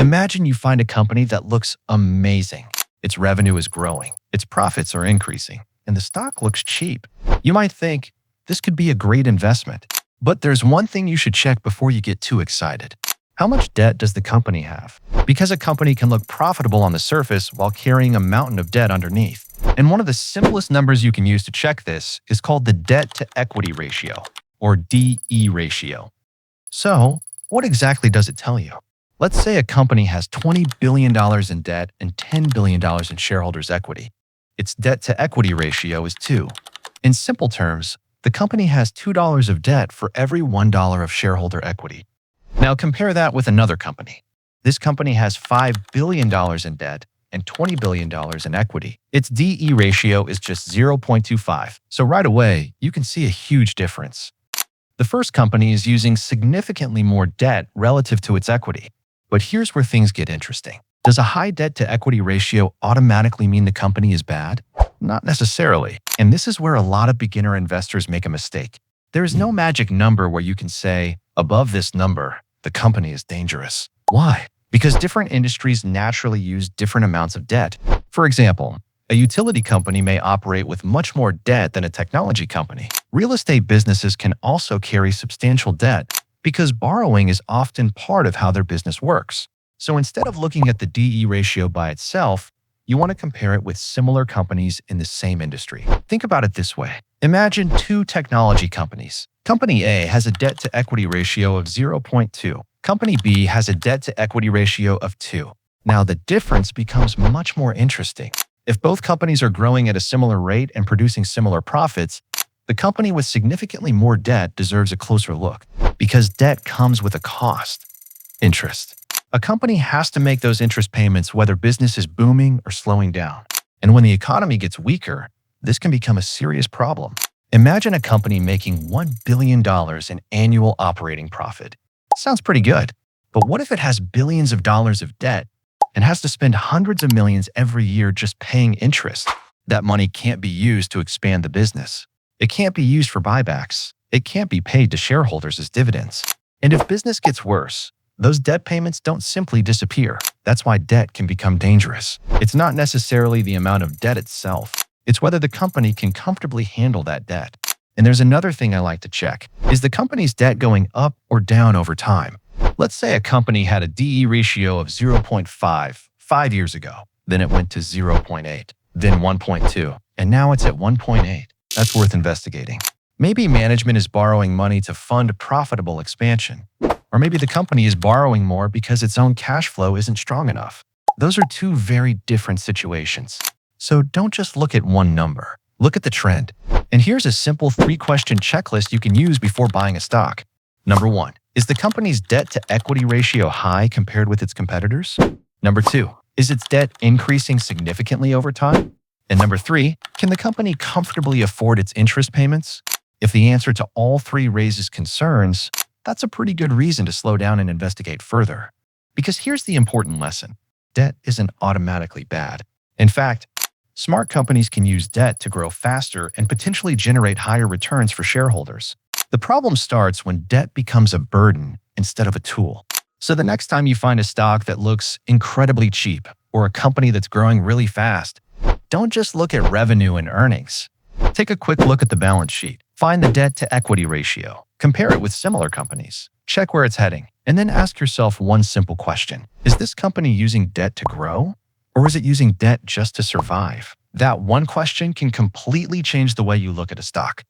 Imagine you find a company that looks amazing. Its revenue is growing, its profits are increasing, and the stock looks cheap. You might think, this could be a great investment. But there's one thing you should check before you get too excited. How much debt does the company have? Because a company can look profitable on the surface while carrying a mountain of debt underneath. And one of the simplest numbers you can use to check this is called the debt-to-equity ratio, or DE ratio. So, what exactly does it tell you? Let's say a company has $20 billion in debt and $10 billion in shareholders' equity. Its debt-to-equity ratio is 2. In simple terms, the company has $2 of debt for every $1 of shareholder equity. Now compare that with another company. This company has $5 billion in debt and $20 billion in equity. Its DE ratio is just 0.25. So right away, you can see a huge difference. The first company is using significantly more debt relative to its equity. But here's where things get interesting. Does a high debt-to-equity ratio automatically mean the company is bad? Not necessarily. And this is where a lot of beginner investors make a mistake. There is no magic number where you can say, above this number, the company is dangerous. Why? Because different industries naturally use different amounts of debt. For example, a utility company may operate with much more debt than a technology company. Real estate businesses can also carry substantial debt because borrowing is often part of how their business works. So instead of looking at the DE ratio by itself, you want to compare it with similar companies in the same industry. Think about it this way. Imagine two technology companies. Company A has a debt-to-equity ratio of 0.2. Company B has a debt-to-equity ratio of 2. Now, the difference becomes much more interesting. If both companies are growing at a similar rate and producing similar profits, the company with significantly more debt deserves a closer look because debt comes with a cost: interest. A company has to make those interest payments whether business is booming or slowing down. And when the economy gets weaker, this can become a serious problem. Imagine a company making $1 billion in annual operating profit. Sounds pretty good, but what if it has billions of dollars of debt and has to spend hundreds of millions every year just paying interest? That money can't be used to expand the business. It can't be used for buybacks. It can't be paid to shareholders as dividends. And if business gets worse, those debt payments don't simply disappear. That's why debt can become dangerous. It's not necessarily the amount of debt itself. It's whether the company can comfortably handle that debt. And there's another thing I like to check. Is the company's debt going up or down over time? Let's say a company had a DE ratio of 0.5 5 years ago. Then it went to 0.8, then 1.2, and now it's at 1.8. That's worth investigating. Maybe management is borrowing money to fund profitable expansion. Or maybe the company is borrowing more because its own cash flow isn't strong enough. Those are two very different situations. So don't just look at one number. Look at the trend. And here's a simple 3-question checklist you can use before buying a stock. Number 1. Is the company's debt-to-equity ratio high compared with its competitors? Number 2. Is its debt increasing significantly over time? And number 3. Can the company comfortably afford its interest payments? If the answer to all 3 raises concerns, that's a pretty good reason to slow down and investigate further. Because here's the important lesson. Debt isn't automatically bad. In fact, smart companies can use debt to grow faster and potentially generate higher returns for shareholders. The problem starts when debt becomes a burden instead of a tool. So the next time you find a stock that looks incredibly cheap or a company that's growing really fast, don't just look at revenue and earnings. Take a quick look at the balance sheet. Find the debt-to-equity ratio. Compare it with similar companies. Check where it's heading. And then ask yourself one simple question. Is this company using debt to grow? Or is it using debt just to survive? That one question can completely change the way you look at a stock.